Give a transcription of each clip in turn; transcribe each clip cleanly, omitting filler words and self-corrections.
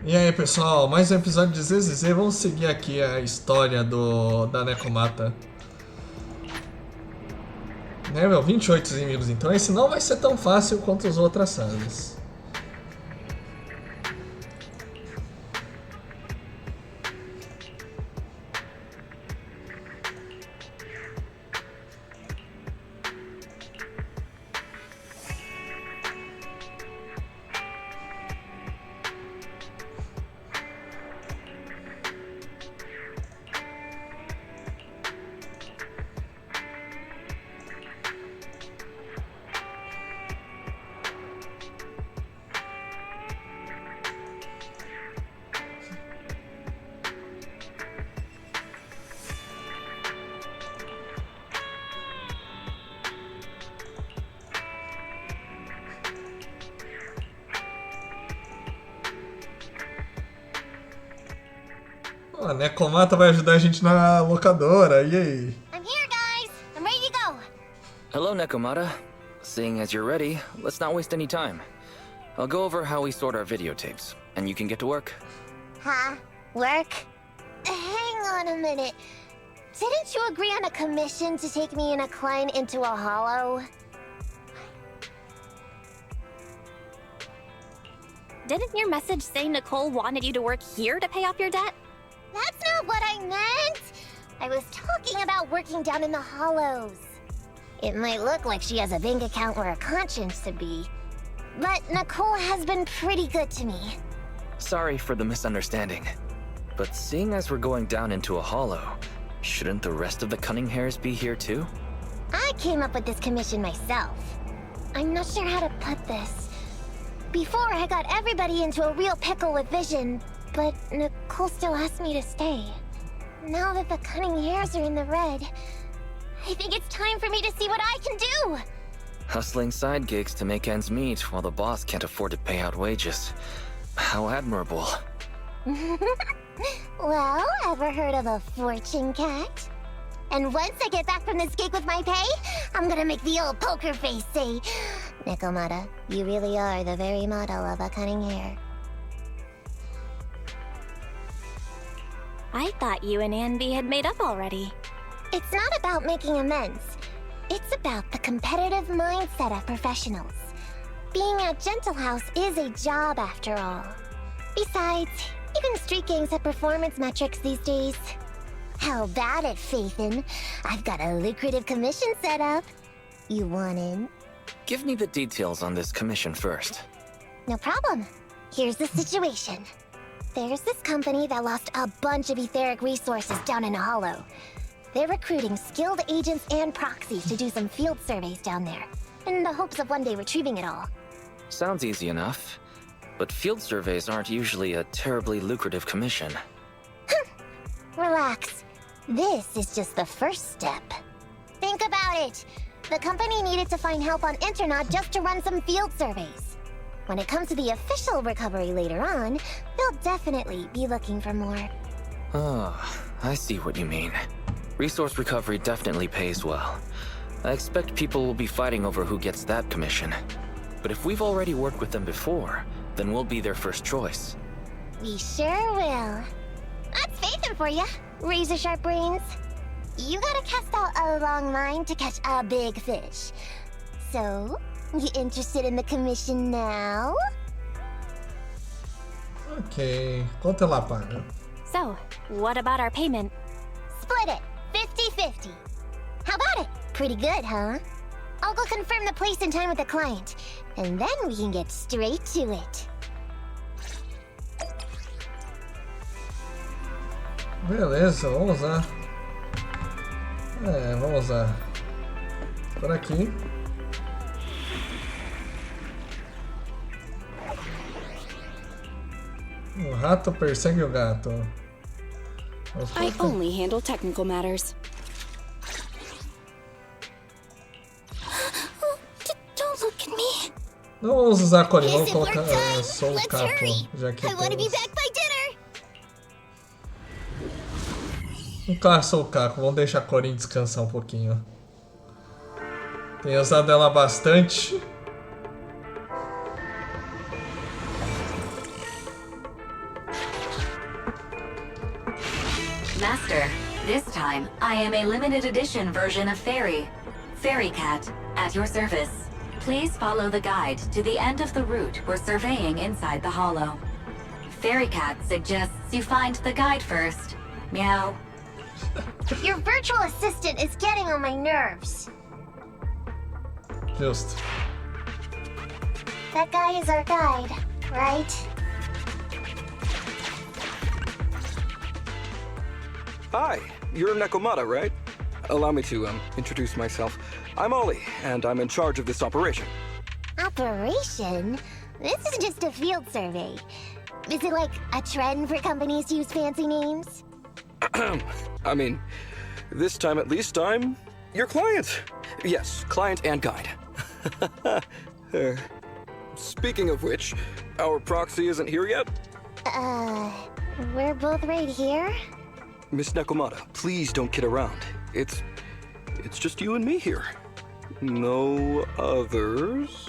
E aí pessoal, mais um episódio de ZZZ. Vamos seguir aqui a história da Necomata. Né, meu? 28 inimigos, então esse não vai ser tão fácil quanto as outras sagas. A Necomata vai ajudar a gente na locadora, e aí? I'm here, guys. I'm ready to go. Hello, Nekomata. Seeing as you're ready, let's not waste any time. I'll go over how we sort our videotapes, and you can get to work. Huh? Work? Hang on a minute. Didn't you agree on a commission to take me and a client into a hollow? Didn't your message say Nicole wanted you to work here to pay off your debt? That's not what I meant. I was talking about working down in the hollows. It might look like she has a bank account where a conscience should be, but Nicole has been pretty good to me. Sorry for the misunderstanding. But seeing as we're going down into a hollow, shouldn't the rest of the cunning hairs be here too? I came up with this commission myself. I'm not sure how to put this. Before, I got everybody into a real pickle with vision, but Nicole still asked me to stay. Now that the cunning hairs are in the red, I think it's time for me to see what I can do! Hustling side gigs to make ends meet while the boss can't afford to pay out wages. How admirable. Well, ever heard of a fortune cat? And once I get back from this gig with my pay, I'm gonna make the old poker face say, Nekomata, you really are the very model of a cunning hair. I thought you and Anby had made up already. It's not about making amends. It's about the competitive mindset of professionals. Being at Gentle House is a job after all. Besides, even street gangs have performance metrics these days. How about it, Faithin? I've got a lucrative commission set up. You want in? Give me the details on this commission first. No problem. Here's the situation. There's this company that lost a bunch of etheric resources down in a hollow. They're recruiting skilled agents and proxies to do some field surveys down there, in the hopes of one day retrieving it all. Sounds easy enough. But field surveys aren't usually a terribly lucrative commission. Relax. This is just the first step. Think about it. The company needed to find help on Internaut just to run some field surveys. When it comes to the official recovery later on, they'll definitely be looking for more. Ah, I see what you mean. Resource recovery definitely pays well. I expect people will be fighting over who gets that commission. But if we've already worked with them before, then we'll be their first choice. We sure will. That's Faithin for ya, razor-sharp brains. You gotta cast out a long line to catch a big fish. So, you interested in the commission now? Ok, quanto ela paga? So, what about our payment? Split it, 50-50. How about it? Pretty good, huh? I'll go confirm the place and time with the client, and then we can get straight to it. Beleza, vamos lá. Vamos lá. Por aqui. O rato persegue o gato. I only handle technical matters. Don't look at me. Não vamos usar a Corin, vamos Is it work colocar time? só o Let's capo, hurry. já que I want to be temos... back by dinner. Vamos colocar só o caco, vamos deixar a Corin descansar um pouquinho. Tenho usado ela bastante. Master, this time I am a limited edition version of Fairy. Fairy Cat, at your service. Please follow the guide to the end of the route we're surveying inside the hollow. Fairy Cat suggests you find the guide first. Meow. Your virtual assistant is getting on my nerves. Just. That guy is our guide, right? Hi, you're Nekomata, right? Allow me to, introduce myself. I'm Ollie, and I'm in charge of this operation. Operation? This is just a field survey. Is it like a trend for companies to use fancy names? I mean, this time at least I'm your client. Yes, client and guide. Speaking of which, our proxy isn't here yet? We're both right here? Miss Nekomata, please don't kid around. It's just you and me here. No others?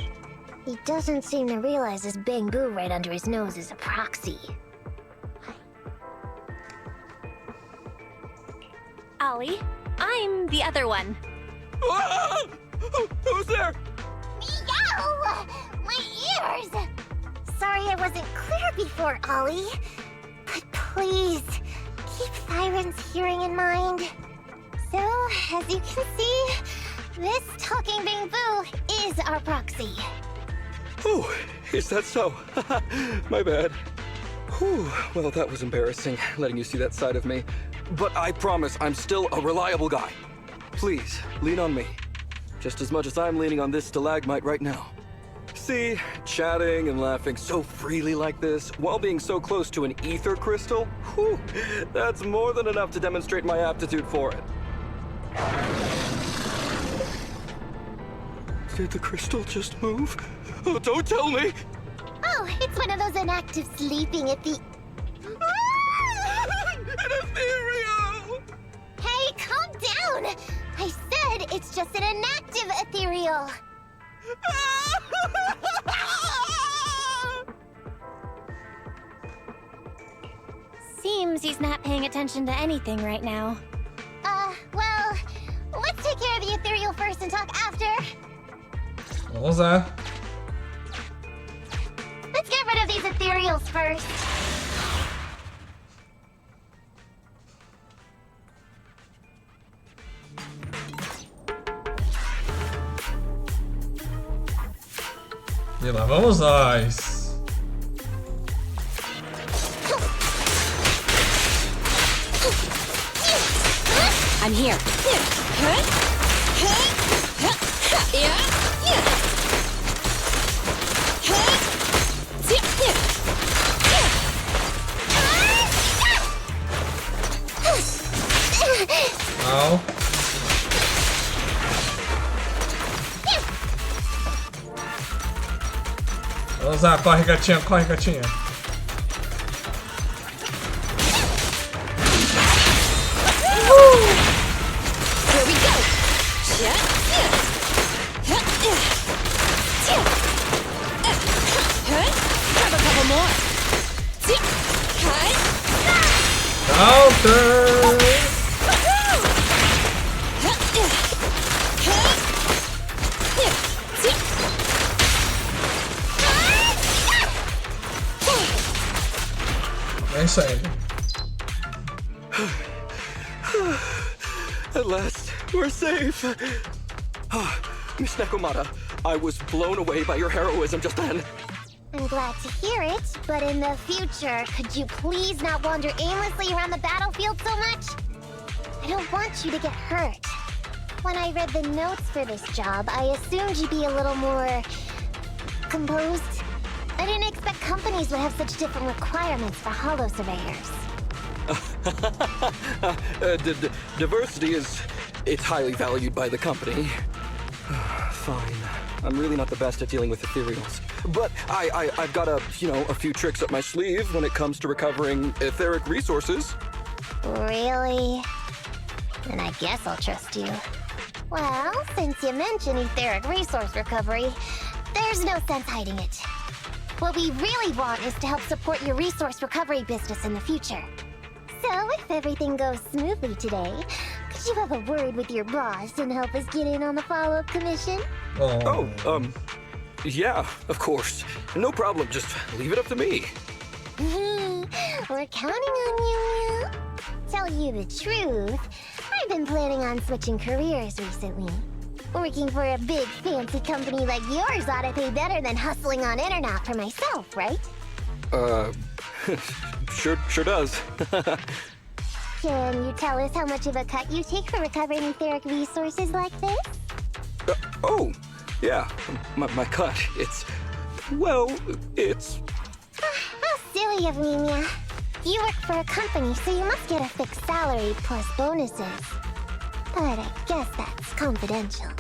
He doesn't seem to realize this bamboo right under his nose is a proxy. Ollie, I'm the other one. Ah! Who's there? Meow! My ears! Sorry I wasn't clear before, Ollie. But please, keep Thyron's hearing in mind. So, as you can see, this talking bamboo is our proxy. Oh, is that so? My bad. Whew, well, that was embarrassing, letting you see that side of me. But I promise I'm still a reliable guy. Please, lean on me. Just as much as I'm leaning on this stalagmite right now. See, chatting and laughing so freely like this, while being so close to an ether crystal, whew, that's more than enough to demonstrate my aptitude for it. Did the crystal just move? Oh, don't tell me! Oh, it's one of those inactive sleeping at the... An ethereal! Hey, calm down! I said it's just an inactive ethereal. Seems he's not paying attention to anything right now. Well, let's take care of the ethereal first and talk after. Vamos lá. Let's get rid of these ethereals first. E lá vamos nós. I'm here. Au. Vamos lá, corre gatinha, corre gatinha. Here we go. Grab a couple more. Counter! É isso aí. At last, we're safe. Miss Nekomata, I was blown away by your heroism just then. I'm glad to hear it, but in the future, could you please not wander aimlessly around the battlefield so much? I don't want you to get hurt. When I read the notes for this job, I assumed you'd be a little more... composed. I didn't expect companies would have such different requirements for hollow surveyors. Diversity it's highly valued by the company. Fine. I'm really not the best at dealing with ethereals. But I've got a few tricks up my sleeve when it comes to recovering etheric resources. Really? Then I guess I'll trust you. Well, since you mentioned etheric resource recovery, there's no sense hiding it. What we really want is to help support your resource recovery business in the future. So, if everything goes smoothly today, could you have a word with your boss and help us get in on the follow-up commission? Oh. Yeah, of course. No problem, just leave it up to me. We're counting on you, Mew. Tell you the truth, I've been planning on switching careers recently. Working for a big fancy company like yours ought to pay better than hustling on internet for myself, right? Sure does. Can you tell us how much of a cut you take for recovering etheric resources like this? Oh, yeah, my cut, it's... How silly of me, Mia. You work for a company, so you must get a fixed salary plus bonuses. But I guess that's confidential.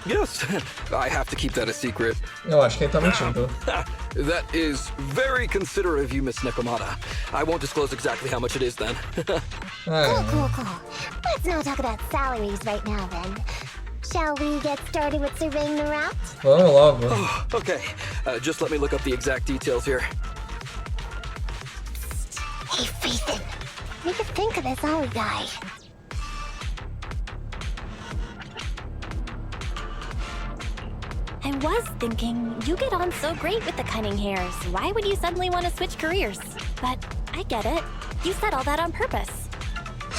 Yes, I have to keep that a secret. Eu acho que ele tá mentindo. That is very considerate of you, Miss Nekomata. I won't disclose exactly how much it is then. Cool. Let's not talk about salaries right now, then. Shall we get started with surveying the route? Vamos logo. Oh, okay, just let me look up the exact details here. Hey, Ethan. We could think of this Ollie guy. I was thinking, you get on so great with the cunning hairs. Why would you suddenly want to switch careers? But I get it. You said all that on purpose.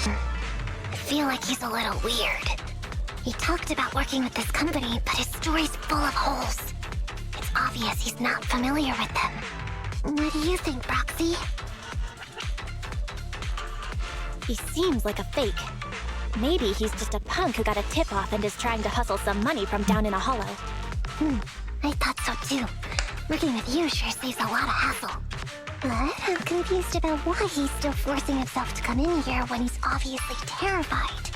I feel like he's a little weird. He talked about working with this company, but his story's full of holes. It's obvious he's not familiar with them. What do you think, Roxy? He seems like a fake. Maybe he's just a punk who got a tip-off and is trying to hustle some money from down in a hollow. I thought so too. Working with you sure saves a lot of hassle. But I'm confused about why he's still forcing himself to come in here when he's obviously terrified.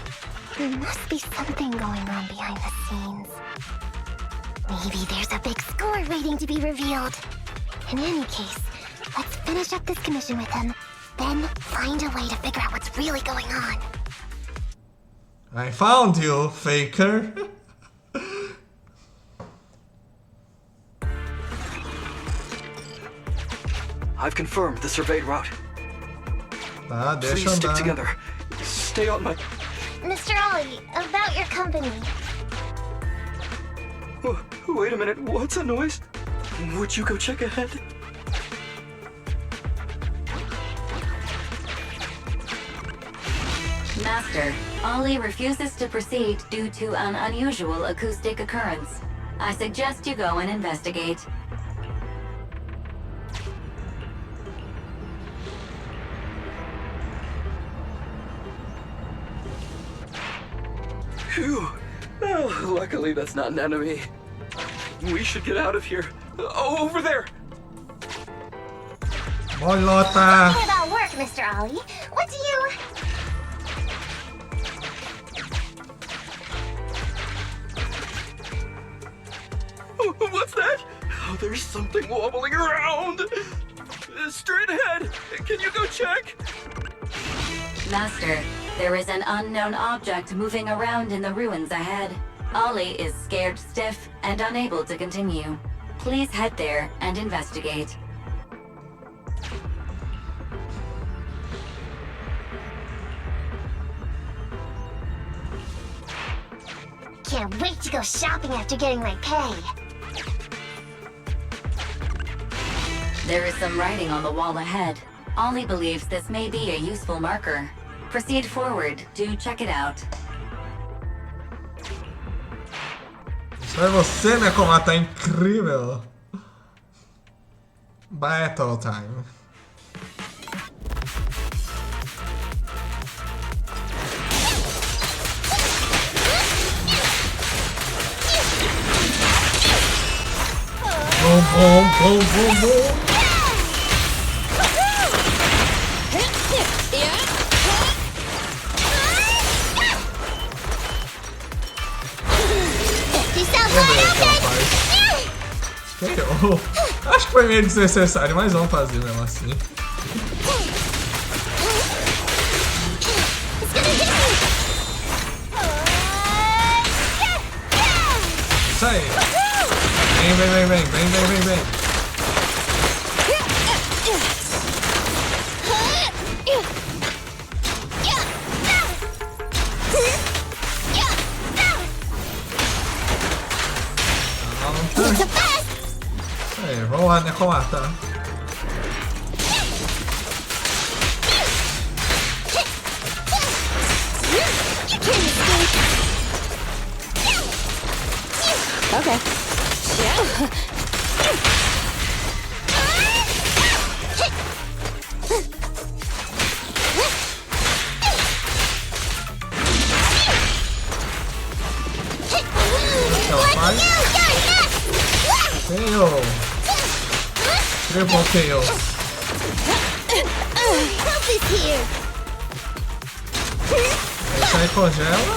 There must be something going on behind the scenes. Maybe there's a big score waiting to be revealed. In any case, let's finish up this commission with him, then find a way to figure out what's really going on. I found you, faker. I've confirmed the surveyed route. Tá, deixa Please stick andar. together. Stay on my... Mr. Ollie, about your company. Oh, wait a minute, what's that noise? Would you go check ahead? Master, Ollie refuses to proceed due to an unusual acoustic occurrence. I suggest you go and investigate. Phew. Oh, luckily that's not an enemy. We should get out of here. Oh, over there! Bolota. Talking about work, Mr. Ollie. What do you... Oh, what's that? Oh, there's something wobbling around! Straight ahead! Can you go check? Master, there is an unknown object moving around in the ruins ahead. Ollie is scared stiff and unable to continue. Please head there and investigate. Can't wait to go shopping after getting my pay. There is some writing on the wall ahead. Ollie believes this may be a useful marker. Proceed forward to check it out. Isso é você, né, como tá incrível. Battle time. Boom, boom, boom, boom, boom. Acho que foi meio desnecessário, mas vamos fazer mesmo assim. Isso aí. Vem. né, Comata? Okay. Ela faz. KO. Triple KO. Help is here. Esse aí congela.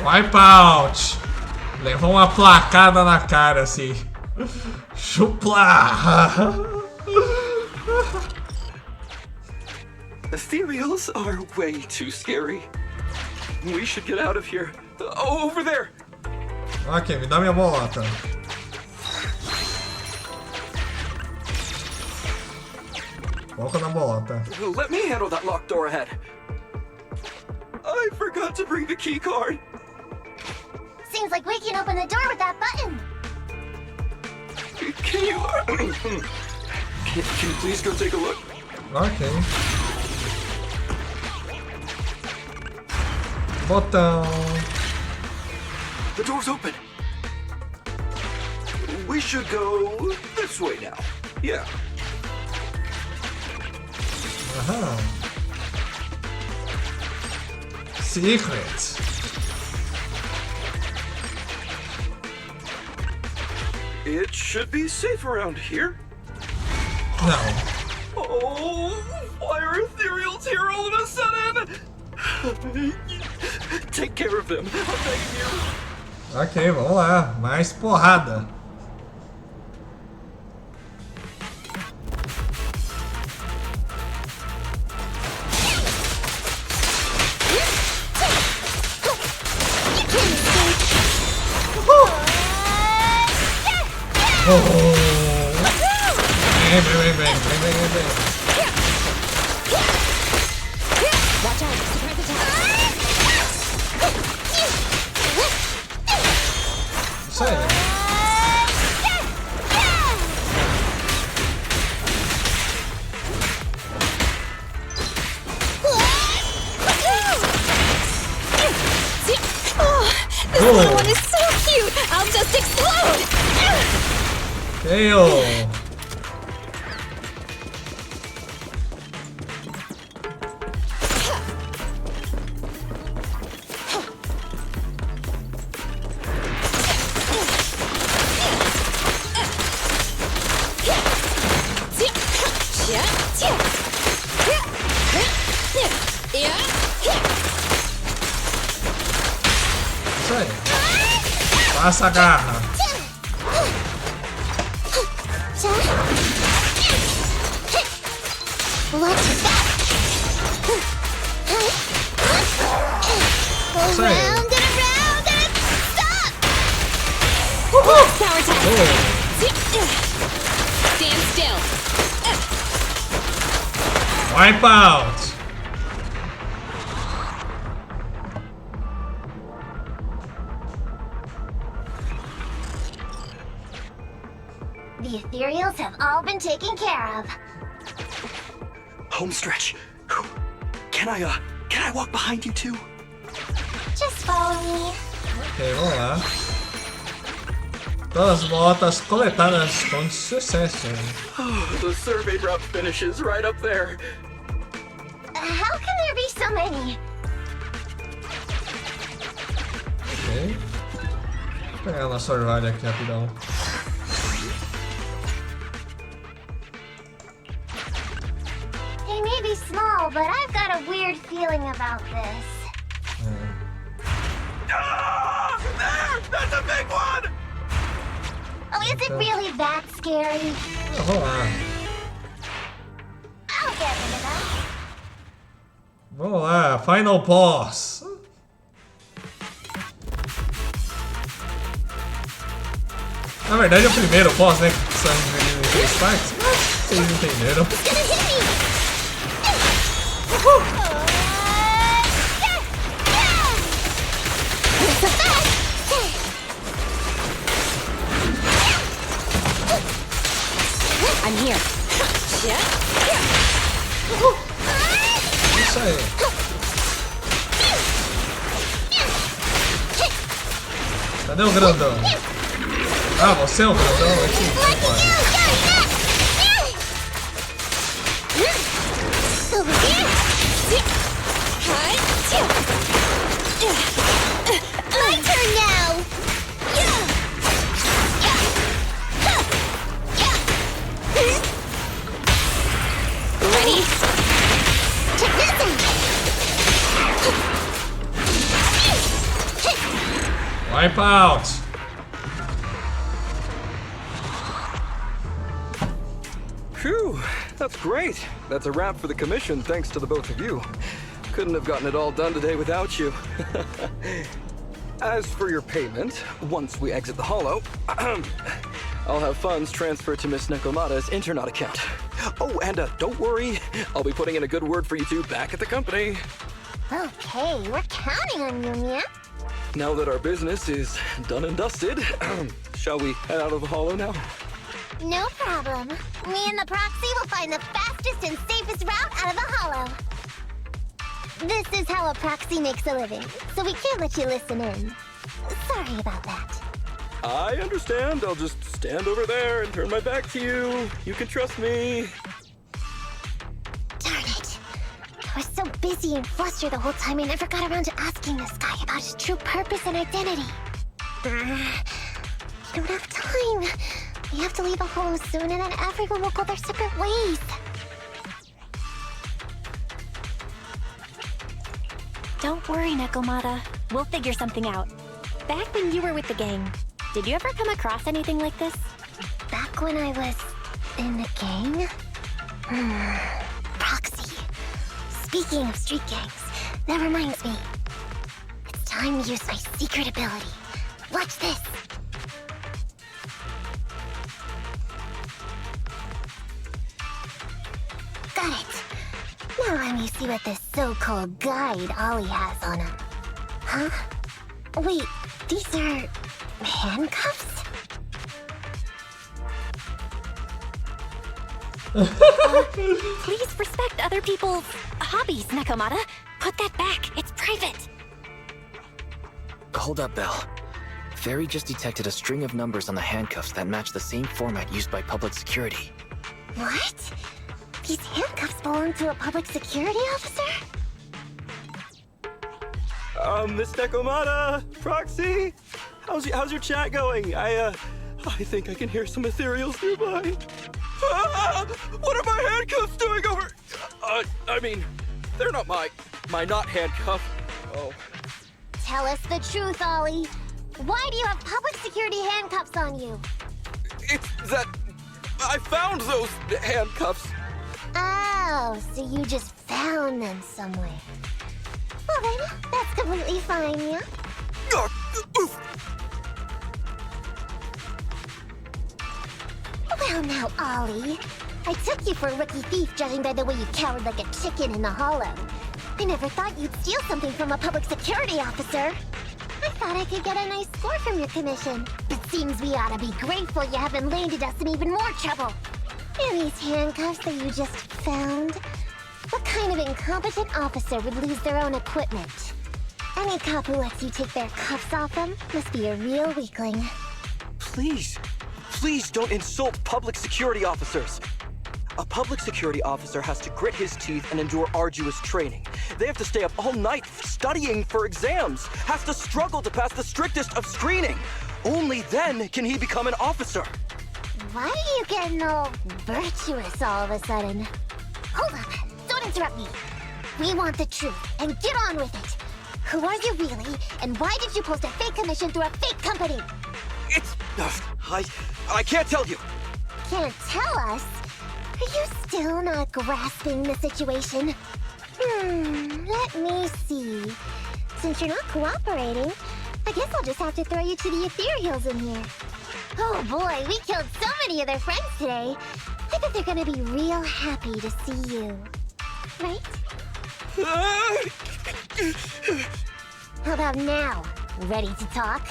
Wipeout. Levou uma placada na cara assim. Chupla. Ethereals are way too scary. We should get out of here. Over there. Ok, me dá minha bolota. Foca na bolota. Let me handle that locked door ahead. I forgot to bring the key card. Seems like we can open the door with that button. Can you... can you please go take a look? Ok. Botão. The door's open. We should go this way now. Yeah. Aham. Secret. It should be safe around here. Não. Oh, why are ethereals here all of a sudden? Take care of them. I'm begging you. Ok, vamos lá. Mais porrada. Oh. Vem. Watch out. Surprise attack. Isso aí. This little one is so cute. I'll just explode. KO. Isso aí. Passa a garra. What's that? Isso aí. Around and around and stop! Power attack. Oh. Stand still. Wipeout. The ethereals have all been taken care of. Home stretch. Can I walk behind you too? Just follow me. Ok, vamos lá. Todas as botas coletadas com sucesso. Oh, the survey route finishes right up there. How can there be so many? Ok. Vou pegar a nossa orvalha aqui rapidão. They may be small, but I've got a weird feeling about this. Ah! There! That's a big one! Oh, is it really that scary? Vamos lá. I'll get rid of them. Vamos lá. Final boss. Na verdade é o primeiro boss, né? Que são divididos em 3 partes. Mas vocês entenderam. It's gonna hit me! It's a fast! I'm here. Isso aí. Cadê o grandão? Ah, você é o grandão? Aqui. My turn now! Ready? Check this out! Wipe out! Phew, that's great. That's a wrap for the commission, thanks to the both of you. Couldn't have gotten it all done today without you. As for your payment, once we exit the Hollow, I'll have funds transferred to Miss Nekomata's Internet account. Oh, and don't worry, I'll be putting in a good word for you two back at the company. Okay, we're counting on you, Mia. Now that our business is done and dusted, shall we head out of the Hollow now? No problem. Me and the proxy will find the fastest and safest route out of the Hollow. This is how a proxy makes a living, so we can't let you listen in. Sorry about that. I understand. I'll just stand over there and turn my back to you. You can trust me. Darn it. I was so busy and flustered the whole time I never got around to asking this guy about his true purpose and identity. We don't have time. We have to leave the Hollow soon and then everyone will go their separate ways. Don't worry, Nekomata. We'll figure something out. Back when you were with the gang, did you ever come across anything like this? Back when I was in the gang? Proxy. Speaking of street gangs, that reminds me. It's time to use my secret ability. Watch this. Got it. Now let me see what this so-called guide Ollie has on him. Huh? Wait, these are handcuffs? Please respect other people's hobbies, Nekomata. Put that back. It's private. Hold up, Belle. Fairy just detected a string of numbers on the handcuffs that match the same format used by public security. What? These handcuffs belong to a public security officer? Miss Nekomata, Proxy, how's your chat going? I think I can hear some ethereals nearby. What are my handcuffs doing over? I mean, they're not my not handcuff. Oh. Tell us the truth, Ollie. Why do you have public security handcuffs on you? It's that I found those handcuffs. Oh, so you just found them somewhere. Well then, that's completely fine, yeah? Well now, Ollie. I took you for a rookie thief judging by the way you cowered like a chicken in the Hollow. I never thought you'd steal something from a public security officer. I thought I could get a nice score from your commission. But seems we ought to be grateful you haven't landed us in even more trouble. And these handcuffs that you just found? What kind of incompetent officer would lose their own equipment? Any cop who lets you take their cuffs off them must be a real weakling. Please don't insult public security officers. A public security officer has to grit his teeth and endure arduous training. They have to stay up all night studying for exams, has to struggle to pass the strictest of screening. Only then can he become an officer. Why are you getting all virtuous all of a sudden? Hold up, don't interrupt me. We want the truth, and get on with it. Who are you really, and why did you post a fake commission through a fake company? It's... I can't tell you. Can't tell us? Are you still not grasping the situation? Let me see. Since you're not cooperating, I guess I'll just have to throw you to the ethereals in here. Oh boy, we killed so many of their friends today. I bet they're gonna be real happy to see you. Right? How about now? Ready to talk?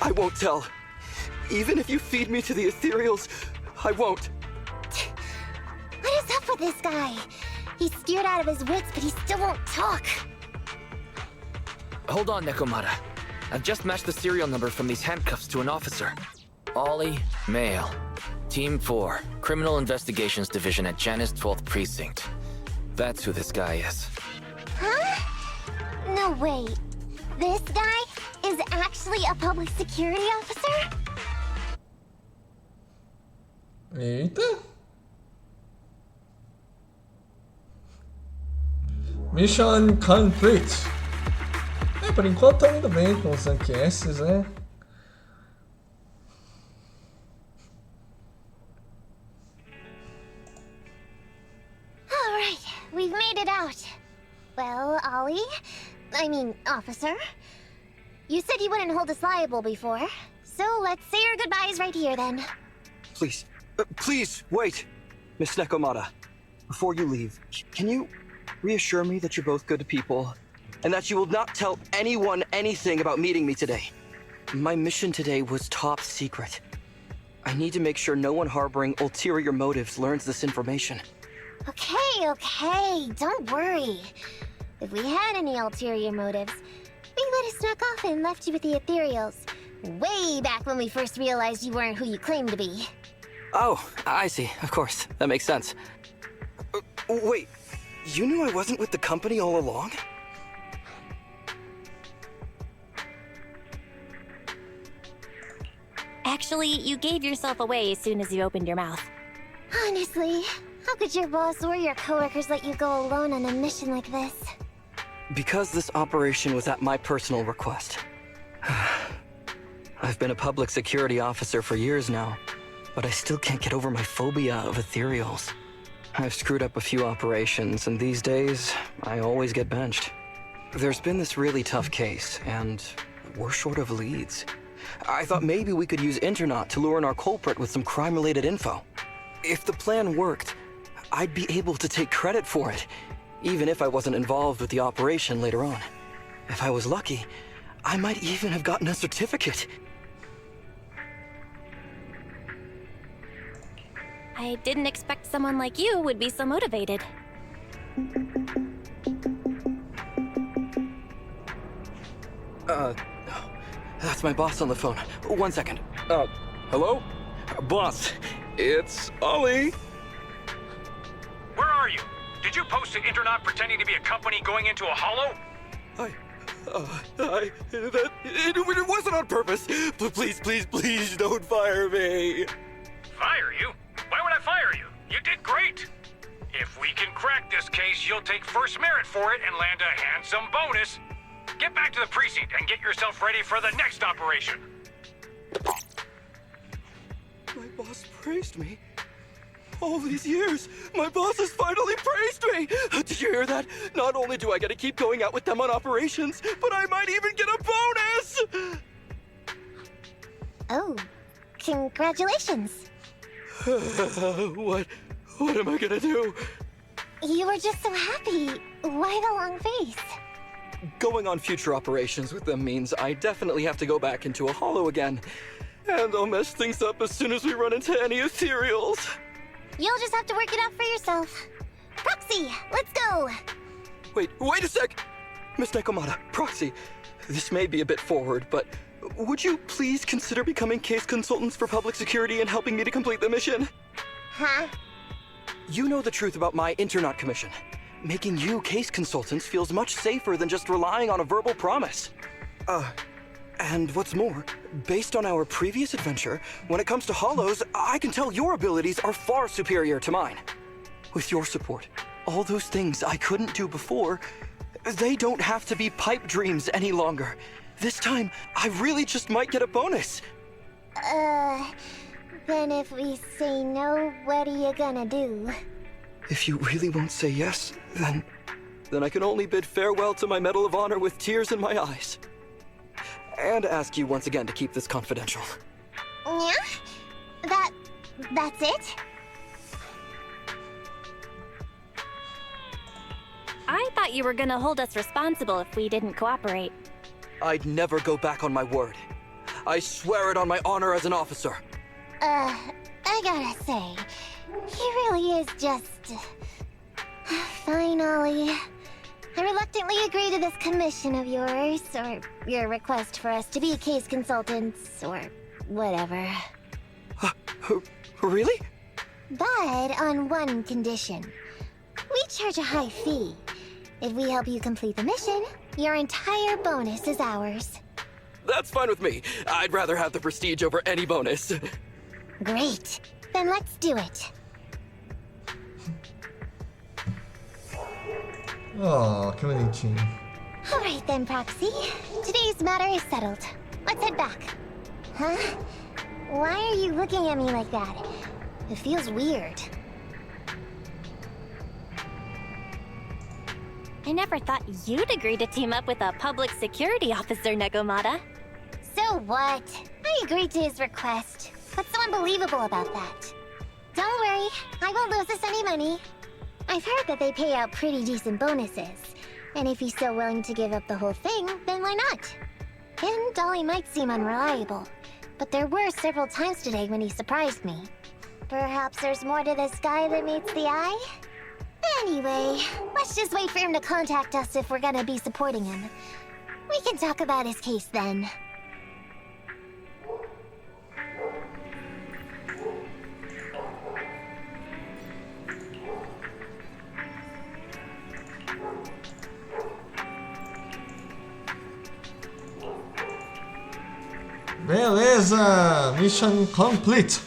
I won't tell. Even if you feed me to the ethereals, I won't. What is up with this guy? He's scared out of his wits, but he still won't talk. Hold on, Nekomata. I've just matched the serial number from these handcuffs to an officer. Ollie, male. Team 4, Criminal Investigations Division at Janus 12th Precinct. That's who this guy is. Huh? No, wait. This guy is actually a public security officer? Eita. Mission complete. Por enquanto tá indo bem com os enquetes, né? Alright, we've made it out. Well, officer. You said you wouldn't hold us liable before, so let's say our goodbyes right here then. Please, please, wait. Miss Nekomata, before you leave, can you reassure me that you're both good people, and that you will not tell anyone anything about meeting me today? My mission today was top secret. I need to make sure no one harboring ulterior motives learns this information. Okay, don't worry. If we had any ulterior motives, we would have snuck off and left you with the ethereals. Way back when we first realized you weren't who you claimed to be. Oh, I see. Of course. That makes sense. Wait, you knew I wasn't with the company all along? Actually, you gave yourself away as soon as you opened your mouth. Honestly, how could your boss or your coworkers let you go alone on a mission like this? Because this operation was at my personal request. I've been a public security officer for years now, but I still can't get over my phobia of ethereals. I've screwed up a few operations, and these days, I always get benched. There's been this really tough case, and we're short of leads. I thought maybe we could use Internaut to lure in our culprit with some crime-related info. If the plan worked, I'd be able to take credit for it, even if I wasn't involved with the operation later on. If I was lucky, I might even have gotten a certificate. I didn't expect someone like you would be so motivated. That's my boss on the phone. 1 second. Hello? Boss, it's Ollie. Where are you? Did you post an Internaut pretending to be a company going into a hollow? It wasn't on purpose. Please don't fire me. Fire you? Why would I fire you? You did great. If we can crack this case, you'll take first merit for it and land a handsome bonus. Get back to the precinct and get yourself ready for the next operation. My boss praised me. All these years, my boss has finally praised me! Did you hear that? Not only do I get to keep going out with them on operations, but I might even get a bonus! Oh, congratulations. What am I gonna do? You were just so happy. Why the long face? Going on future operations with them means I definitely have to go back into a hollow again. And I'll mess things up as soon as we run into any ethereals. You'll just have to work it out for yourself. Proxy, let's go! Wait a sec! Miss Nekomata, Proxy, this may be a bit forward, but would you please consider becoming case consultants for public security and helping me to complete the mission? Huh? You know the truth about my Internaut commission. Making you case consultants feels much safer than just relying on a verbal promise. And what's more, based on our previous adventure, when it comes to hollows, I can tell your abilities are far superior to mine. With your support, all those things I couldn't do before, they don't have to be pipe dreams any longer. This time, I really just might get a bonus. Then if we say no, what are you gonna do? If you really won't say yes, then I can only bid farewell to my Medal of Honor with tears in my eyes. And ask you once again to keep this confidential. Yeah? That's it? I thought you were gonna hold us responsible if we didn't cooperate. I'd never go back on my word. I swear it on my honor as an officer. I gotta say, he really is just... Fine, Ollie. I reluctantly agree to this commission of yours, or your request for us to be case consultants, or whatever. Really? But on one condition. We charge a high fee. If we help you complete the mission, your entire bonus is ours. That's fine with me. I'd rather have the prestige over any bonus. Great. Then let's do it. Oh, que bonitinho. Alright then, Proxy. Today's matter is settled. Let's head back. Huh? Why are you looking at me like that? It feels weird. I never thought you'd agree to team up with a public security officer, Negomata. So what? I agreed to his request. What's so unbelievable about that? Don't worry, I won't lose us any money. I've heard that they pay out pretty decent bonuses. And if he's so willing to give up the whole thing, then why not? And Dolly might seem unreliable, but there were several times today when he surprised me. Perhaps there's more to this guy than meets the eye? Anyway, let's just wait for him to contact us if we're gonna be supporting him. We can talk about his case then. Beleza! Mission complete!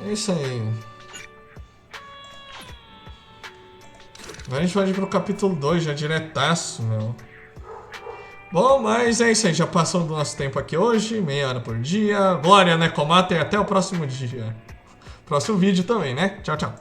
É isso aí. Agora a gente vai ir pro capítulo 2, já diretaço, meu. Bom, mas é isso aí. Já passou do nosso tempo aqui hoje. Meia hora por dia. Glória, né, Comata? E até o próximo dia. Próximo vídeo também, né? Tchau, tchau.